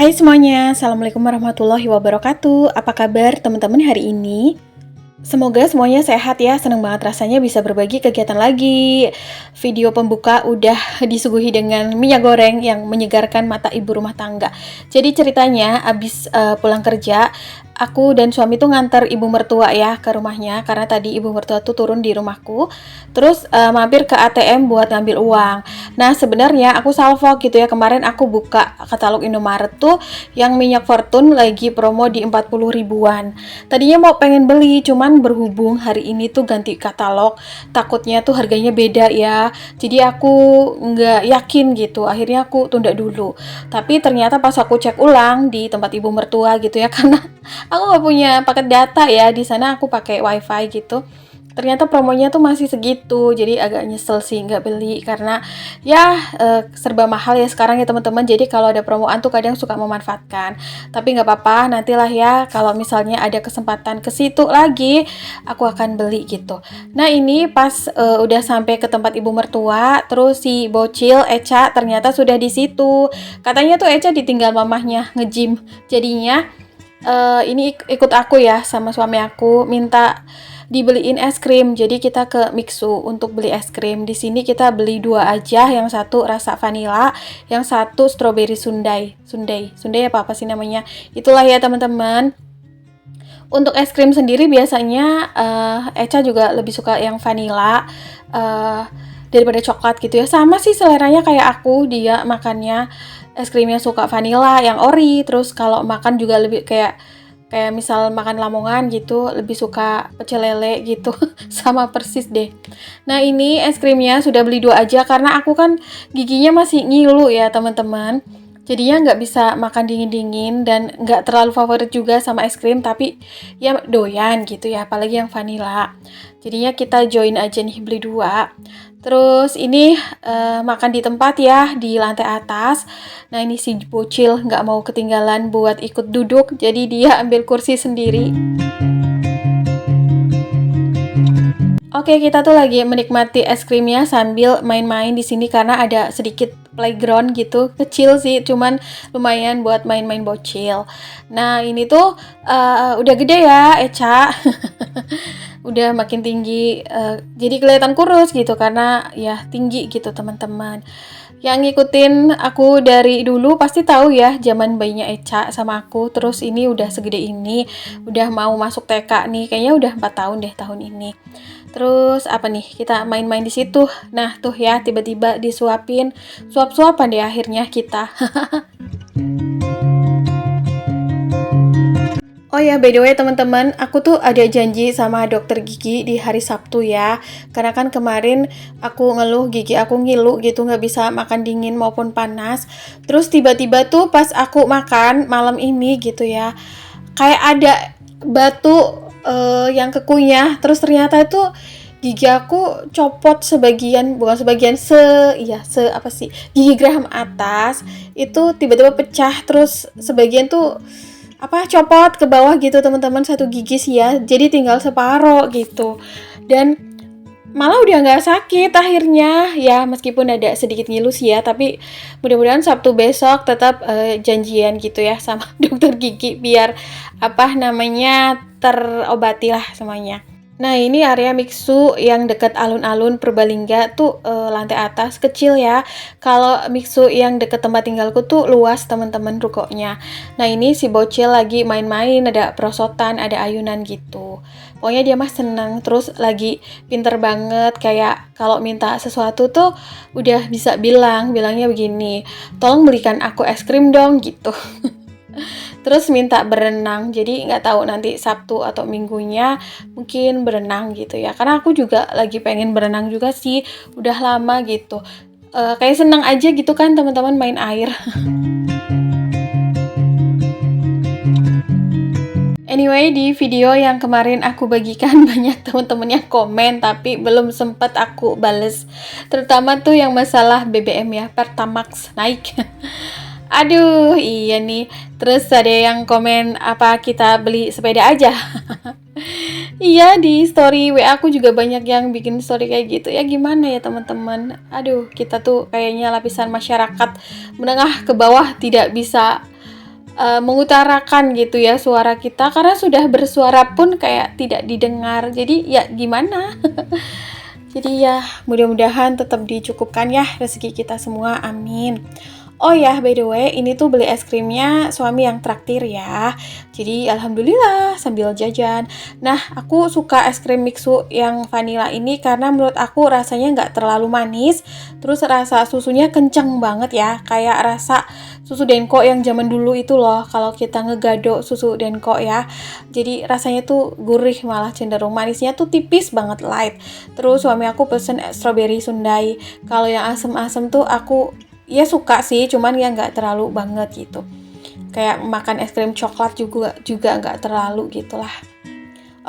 Hai semuanya, Assalamualaikum warahmatullahi wabarakatuh. Apa kabar teman-teman hari ini? Semoga semuanya sehat ya, seneng banget rasanya bisa berbagi kegiatan lagi. Video pembuka udah disuguhi dengan minyak goreng yang menyegarkan mata ibu rumah tangga. Jadi ceritanya abis pulang kerja, aku dan suami tuh nganter ibu mertua ya ke rumahnya, karena tadi ibu mertua tuh turun di rumahku. Terus mampir ke ATM buat ngambil uang. Nah sebenarnya aku salvo gitu ya, kemarin aku buka katalog Indomaret tuh yang minyak Fortune lagi promo di 40 ribuan. Tadinya mau pengen beli, cuman berhubung hari ini tuh ganti katalog, takutnya tuh harganya beda ya. Jadi aku nggak yakin gitu. Akhirnya aku tunda dulu. Tapi ternyata pas aku cek ulang di tempat ibu mertua gitu ya, karena aku nggak punya paket data ya. Di sana aku pakai wifi gitu. Ternyata promonya tuh masih segitu, jadi agak nyesel sih nggak beli karena ya serba mahal ya sekarang ya teman-teman. Jadi kalau ada promoan tuh kadang suka memanfaatkan, tapi nggak apa-apa, nantilah ya kalau misalnya ada kesempatan ke situ lagi aku akan beli gitu. Nah ini pas udah sampai ke tempat ibu mertua, terus si bocil Eca ternyata sudah di situ. Katanya tuh Eca ditinggal mamahnya nge-gym, jadinya ini ikut aku ya sama suami aku minta dibeliin es krim. Jadi kita ke Mixu untuk beli es krim. Di sini kita beli dua aja, yang satu rasa vanila, yang satu strawberry sundae. Sundae apa sih namanya? Itulah ya teman-teman. Untuk es krim sendiri biasanya Eca juga lebih suka yang vanila daripada coklat gitu ya. Sama sih seleranya kayak aku, dia makannya es krimnya suka vanila yang ori. Terus kalau makan juga lebih kayak misal makan Lamongan gitu, lebih suka pecel lele gitu. Sama persis deh. Nah ini es krimnya sudah beli dua aja karena aku kan giginya masih ngilu ya teman-teman. Jadinya nggak bisa makan dingin-dingin dan nggak terlalu favorit juga sama es krim, tapi ya doyan gitu ya, apalagi yang vanila. Jadinya kita join aja nih beli dua. Terus ini makan di tempat ya, di lantai atas. Nah ini si bocil nggak mau ketinggalan buat ikut duduk, jadi dia ambil kursi sendiri. Oke, kita tuh lagi menikmati es krimnya sambil main-main di sini karena ada sedikit playground gitu, kecil sih, cuman lumayan buat main-main bocil. Nah, ini tuh udah gede ya, Eca. Udah makin tinggi, jadi kelihatan kurus gitu karena ya tinggi gitu teman-teman. Yang ngikutin aku dari dulu pasti tahu ya zaman bayinya Eca sama aku. Terus ini udah segede ini, udah mau masuk TK nih, kayaknya udah 4 tahun deh tahun ini. Terus apa nih, kita main-main di situ. Nah tuh ya tiba-tiba disuapin, suap-suapan deh akhirnya kita. Oh ya, by the way teman-teman, aku tuh ada janji sama dokter gigi di hari Sabtu ya. Karena kan kemarin aku ngeluh gigi aku ngilu gitu, nggak bisa makan dingin maupun panas. Terus tiba-tiba tuh pas aku makan malam ini gitu ya, kayak ada batu yang kekunyah. Terus ternyata itu gigi aku copot sebagian, bukan sebagian, gigi geraham atas itu tiba-tiba pecah. Terus sebagian tuh copot ke bawah gitu teman-teman, satu gigi sih ya, jadi tinggal separoh gitu. Dan malah udah nggak sakit akhirnya ya, meskipun ada sedikit ngilu sih ya, tapi mudah-mudahan Sabtu besok tetap janjian gitu ya sama dokter gigi biar terobati lah semuanya. Nah ini area Mixu yang dekat alun-alun Purbalingga tuh lantai atas kecil ya. Kalau Mixu yang dekat tempat tinggalku tuh luas teman-teman rukonya. Nah ini si bocil lagi main-main, ada perosotan, ada ayunan gitu. Pokoknya dia mah seneng, terus lagi pinter banget, kayak kalau minta sesuatu tuh udah bisa bilangnya begini, tolong belikan aku es krim dong gitu. Terus minta berenang, jadi nggak tahu nanti Sabtu atau Minggunya mungkin berenang gitu ya, karena aku juga lagi pengen berenang juga sih, udah lama gitu. Kayak seneng aja gitu kan teman-teman main air. Anyway, di video yang kemarin aku bagikan banyak teman-teman yang komen tapi belum sempet aku bales, terutama tuh yang masalah BBM ya, Pertamax naik. Aduh, iya nih. Terus ada yang komen apa kita beli sepeda aja. Iya, di story WA aku juga banyak yang bikin story kayak gitu. Ya gimana ya teman-teman. Aduh, kita tuh kayaknya lapisan masyarakat menengah ke bawah tidak bisa mengutarakan gitu ya suara kita, karena sudah bersuara pun kayak tidak didengar. Jadi ya gimana? Jadi ya mudah-mudahan tetap dicukupkan ya rezeki kita semua, amin. Oh ya, by the way, ini tuh beli es krimnya suami yang traktir ya. Jadi alhamdulillah sambil jajan. Nah, aku suka es krim Mixu yang vanilla ini karena menurut aku rasanya nggak terlalu manis. Terus rasa susunya kenceng banget ya, kayak rasa susu Denko yang zaman dulu itu loh. Kalau kita ngegado susu Denko ya, jadi rasanya tuh gurih, malah cenderung manisnya tuh tipis banget, light. Terus suami aku pesen strawberry sundae. Kalau yang asem-asem tuh aku ya suka sih, cuman ya nggak terlalu banget gitu. Kayak makan es krim coklat juga nggak terlalu gitulah.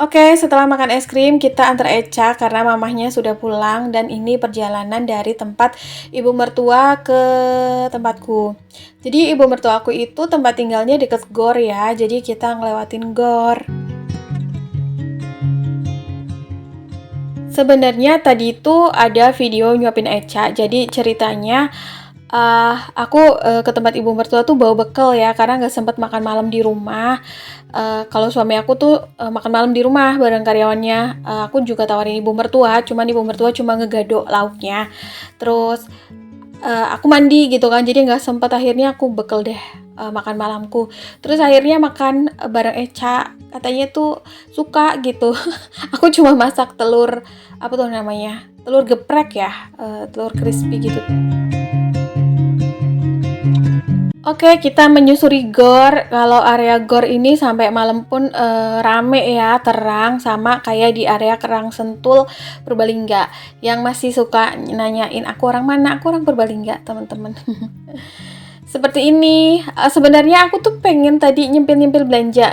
Oke, setelah makan es krim kita antar Echa karena mamahnya sudah pulang dan ini perjalanan dari tempat ibu mertua ke tempatku. Jadi ibu mertuaku itu tempat tinggalnya deket GOR ya, jadi kita ngelewatin GOR. Sebenarnya tadi itu ada video nyuapin Echa, jadi ceritanya aku ke tempat ibu mertua tuh bawa bekal ya, karena nggak sempat makan malam di rumah. Kalau suami aku tuh makan malam di rumah bareng karyawannya. Aku juga tawarin ibu mertua, cuman ibu mertua cuma ngegado lauknya. Terus aku mandi gitu kan, jadi nggak sempat, akhirnya aku bekal deh makan malamku. Terus akhirnya makan bareng Echa, katanya tuh suka gitu. Aku cuma masak telur, apa tuh namanya, telur geprek ya, telur crispy gitu. Oke, kita menyusuri GOR. Kalau area GOR ini sampai malam pun rame ya, terang, sama kayak di area Kerang Sentul, Purbalingga. Yang masih suka nanyain aku orang mana, aku orang Purbalingga, teman-teman. Seperti ini, sebenarnya aku tuh pengen tadi nyempil-nyempil belanja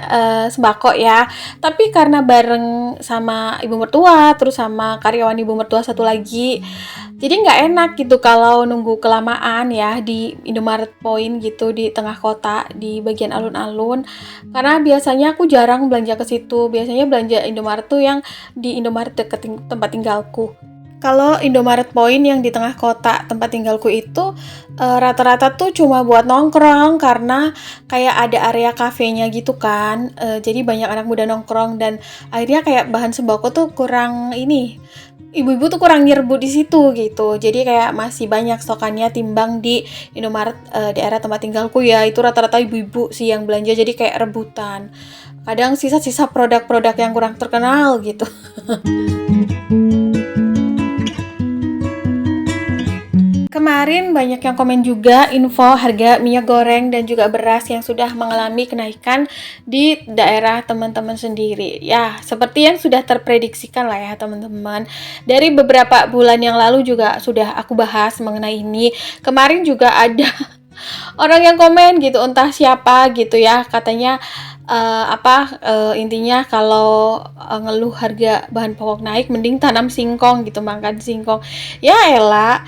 sembako ya, tapi karena bareng sama ibu mertua, terus sama karyawan ibu mertua satu lagi, jadi nggak enak gitu kalau nunggu kelamaan ya di Indomaret Point gitu di tengah kota, di bagian alun-alun. Karena biasanya aku jarang belanja ke situ, biasanya belanja Indomaret tuh yang di Indomaret deket tempat tinggalku. Kalau Indomaret Point yang di tengah kota tempat tinggalku itu rata-rata tuh cuma buat nongkrong, karena kayak ada area kafenya gitu kan. Jadi banyak anak muda nongkrong dan akhirnya kayak bahan sembako tuh kurang ini. Ibu-ibu tuh kurang nyerbu di situ gitu. Jadi kayak masih banyak stokannya timbang di Indomaret daerah tempat tinggalku ya. Itu rata-rata ibu-ibu sih yang belanja, jadi kayak rebutan. Kadang sisa-sisa produk-produk yang kurang terkenal gitu. Kemarin banyak yang komen juga info harga minyak goreng dan juga beras yang sudah mengalami kenaikan di daerah teman-teman sendiri. Ya, seperti yang sudah terprediksikan lah ya teman-teman. Dari beberapa bulan yang lalu juga sudah aku bahas mengenai ini. Kemarin juga ada orang yang komen gitu, entah siapa gitu ya, katanya intinya kalau ngeluh harga bahan pokok naik mending tanam singkong gitu, makan singkong. Ya elah,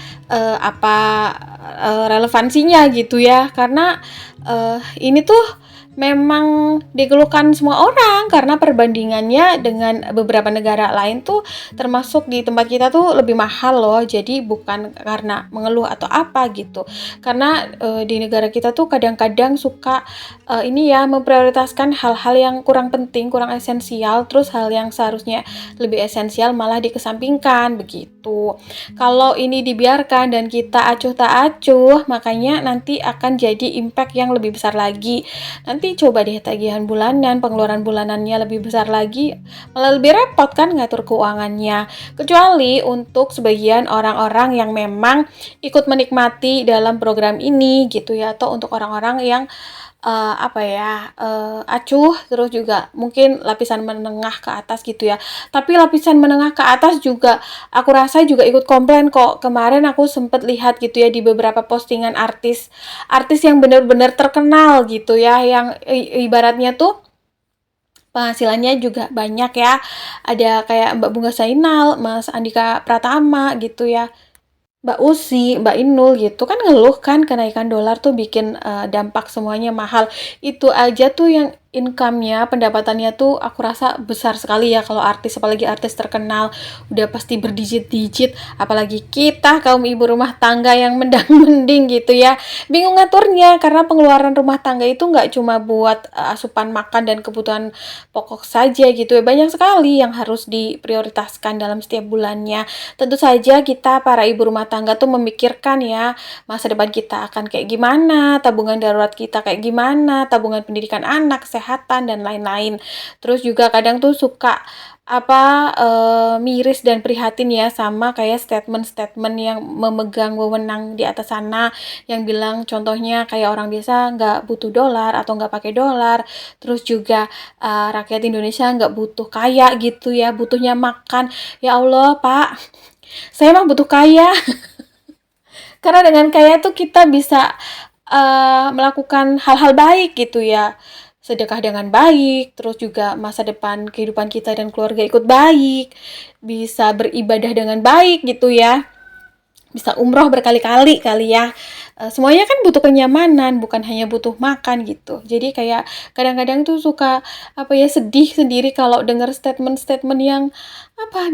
relevansinya gitu ya, karena ini tuh memang dikeluhkan semua orang karena perbandingannya dengan beberapa negara lain tuh, termasuk di tempat kita tuh lebih mahal loh. Jadi bukan karena mengeluh atau apa gitu, karena di negara kita tuh kadang-kadang suka ini ya memprioritaskan hal-hal yang kurang penting, kurang esensial, terus hal yang seharusnya lebih esensial malah dikesampingkan begitu. Kalau ini dibiarkan dan kita acuh tak acuh, makanya nanti akan jadi impact yang lebih besar lagi. Nanti coba deh tagihan bulanan, pengeluaran bulanannya lebih besar lagi, malah lebih repot kan ngatur keuangannya. Kecuali untuk sebagian orang-orang yang memang ikut menikmati dalam program ini gitu ya, atau untuk orang-orang yang acuh, terus juga mungkin lapisan menengah ke atas gitu ya. Tapi lapisan menengah ke atas juga aku rasa juga ikut komplain kok. Kemarin aku sempet lihat gitu ya di beberapa postingan artis yang benar-benar terkenal gitu ya, yang ibaratnya tuh penghasilannya juga banyak ya. Ada kayak Mbak Bunga Zainal, Mas Andika Pratama gitu ya, Mbak Usi, Mbak Inul gitu kan ngeluh kan kenaikan dolar tuh bikin dampak semuanya mahal. Itu aja tuh yang income-nya, pendapatannya tuh aku rasa besar sekali ya kalau artis, apalagi artis terkenal, udah pasti berdigit-digit, apalagi kita kaum ibu rumah tangga yang mendang-mending gitu ya. Bingung ngaturnya karena pengeluaran rumah tangga itu nggak cuma buat asupan makan dan kebutuhan pokok saja gitu ya. Banyak sekali yang harus diprioritaskan dalam setiap bulannya. Tentu saja kita para ibu rumah tangga tuh memikirkan ya masa depan kita akan kayak gimana, tabungan darurat kita kayak gimana, tabungan pendidikan anak, kesehatan dan lain-lain. Terus juga kadang tuh suka miris dan prihatin ya sama kayak statement-statement yang memegang wewenang di atas sana yang bilang contohnya kayak orang biasa nggak butuh dolar atau nggak pakai dolar, terus juga rakyat Indonesia nggak butuh kaya gitu ya, butuhnya makan. Ya Allah Pak, saya mah butuh kaya. Karena dengan kaya tuh kita bisa melakukan hal-hal baik gitu ya. Sedekah dengan baik, terus juga masa depan kehidupan kita dan keluarga ikut baik, bisa beribadah dengan baik gitu ya. Bisa umroh berkali-kali kali ya. Semuanya kan butuh kenyamanan, bukan hanya butuh makan gitu. Jadi kayak kadang-kadang tuh suka sedih sendiri kalau dengar statement-statement yang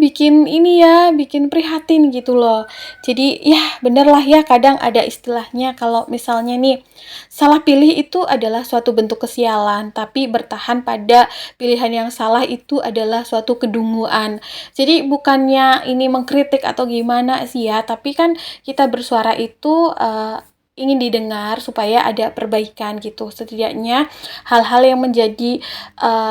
bikin ini ya, bikin prihatin gitu loh. Jadi ya bener lah ya, kadang ada istilahnya kalau misalnya nih salah pilih itu adalah suatu bentuk kesialan, tapi bertahan pada pilihan yang salah itu adalah suatu kedunguan. Jadi bukannya ini mengkritik atau gimana sih ya, tapi kan kita bersuara itu ingin didengar supaya ada perbaikan gitu. Setidaknya hal-hal yang menjadi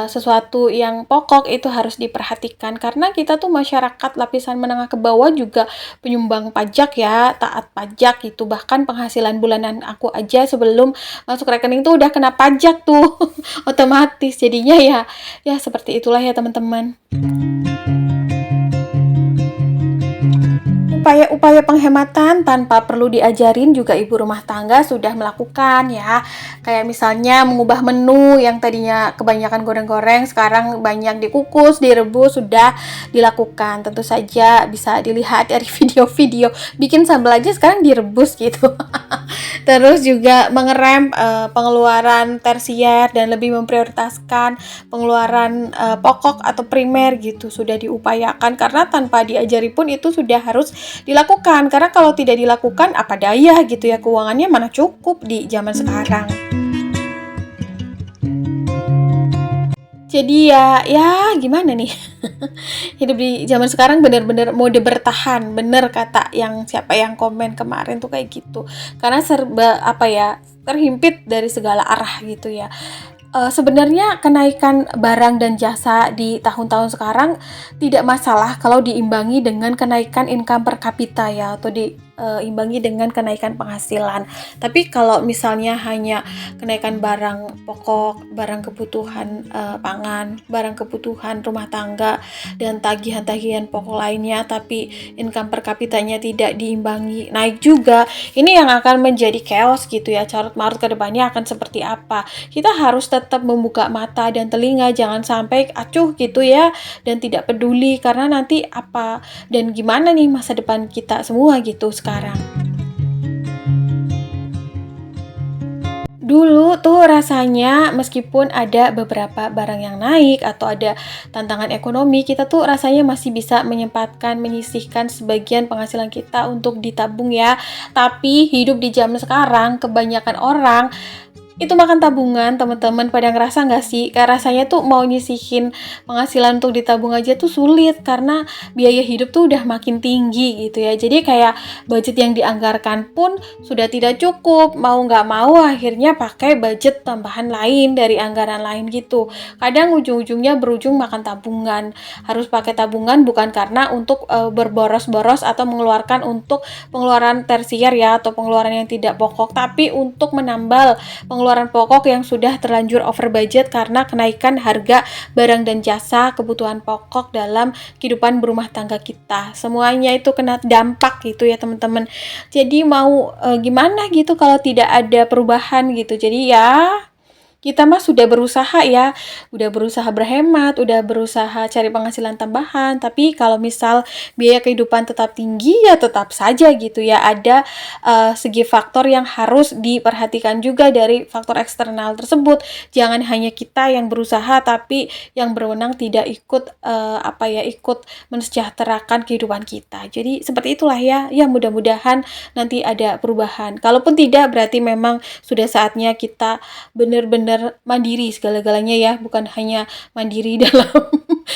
sesuatu yang pokok itu harus diperhatikan karena kita tuh masyarakat lapisan menengah ke bawah juga penyumbang pajak ya, taat pajak gitu. Bahkan penghasilan bulanan aku aja sebelum masuk rekening tuh udah kena pajak tuh otomatis. Jadinya ya seperti itulah ya teman-teman. Upaya-upaya penghematan tanpa perlu diajarin juga ibu rumah tangga sudah melakukan ya. Kayak misalnya mengubah menu yang tadinya kebanyakan goreng-goreng, sekarang banyak dikukus, direbus, sudah dilakukan. Tentu saja bisa dilihat dari video-video. Bikin sambal aja sekarang direbus gitu. Terus juga mengerem pengeluaran tersier dan lebih memprioritaskan pengeluaran pokok atau primer gitu. Sudah diupayakan karena tanpa diajari pun itu sudah harus dilakukan, karena kalau tidak dilakukan apa daya gitu ya, keuangannya mana cukup di zaman sekarang. Jadi ya gimana nih hidup di zaman sekarang bener-bener mode bertahan, bener kata yang siapa yang komen kemarin tuh kayak gitu, karena serba terhimpit dari segala arah gitu ya. Sebenarnya kenaikan barang dan jasa di tahun-tahun sekarang tidak masalah kalau diimbangi dengan kenaikan income per kapita ya, atau diimbangi dengan kenaikan penghasilan. Tapi kalau misalnya hanya kenaikan barang pokok, barang kebutuhan pangan, barang kebutuhan rumah tangga, dan tagihan-tagihan pokok lainnya, tapi income per kapitanya tidak diimbangi naik juga, ini yang akan menjadi chaos gitu ya. Carut marut ke depannya akan seperti apa. Kita harus tetap membuka mata dan telinga, jangan sampai acuh gitu ya dan tidak peduli, karena nanti apa dan gimana nih masa depan kita semua gitu sekarang. Dulu tuh rasanya meskipun ada beberapa barang yang naik atau ada tantangan ekonomi, kita tuh rasanya masih bisa menyisihkan sebagian penghasilan kita untuk ditabung ya. Tapi hidup di zaman sekarang, kebanyakan orang itu makan tabungan. Teman-teman pada ngerasa nggak sih? Kayak rasanya tuh mau nyisihin penghasilan untuk ditabung aja tuh sulit karena biaya hidup tuh udah makin tinggi gitu ya. Jadi kayak budget yang dianggarkan pun sudah tidak cukup. Mau nggak mau akhirnya pakai budget tambahan lain dari anggaran lain gitu. Kadang ujung-ujungnya berujung makan tabungan. Harus pakai tabungan bukan karena untuk berboros-boros atau mengeluarkan untuk pengeluaran tersier ya, atau pengeluaran yang tidak pokok, tapi untuk menambal pengeluaran pokok yang sudah terlanjur over budget karena kenaikan harga barang dan jasa kebutuhan pokok dalam kehidupan berumah tangga kita. Semuanya itu kena dampak gitu ya teman-teman. Jadi mau gimana gitu kalau tidak ada perubahan gitu. Jadi ya kita mah sudah berusaha ya, udah berusaha berhemat, udah berusaha cari penghasilan tambahan, tapi kalau misal biaya kehidupan tetap tinggi, ya tetap saja gitu ya, ada segi faktor yang harus diperhatikan juga dari faktor eksternal tersebut. Jangan hanya kita yang berusaha, tapi yang berwenang tidak ikut ikut mensejahterakan kehidupan kita. Jadi seperti itulah ya, ya mudah-mudahan nanti ada perubahan. Kalaupun tidak, berarti memang sudah saatnya kita benar-benar mandiri segala-galanya ya, bukan hanya mandiri dalam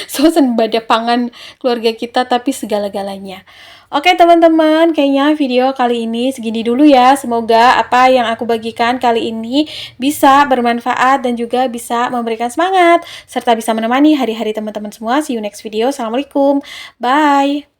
swasembada pangan keluarga kita, tapi segala-galanya. Oke teman-teman, kayaknya video kali ini segini dulu ya. Semoga apa yang aku bagikan kali ini bisa bermanfaat dan juga bisa memberikan semangat, serta bisa menemani hari-hari teman-teman semua. See you next video. Assalamualaikum. Bye.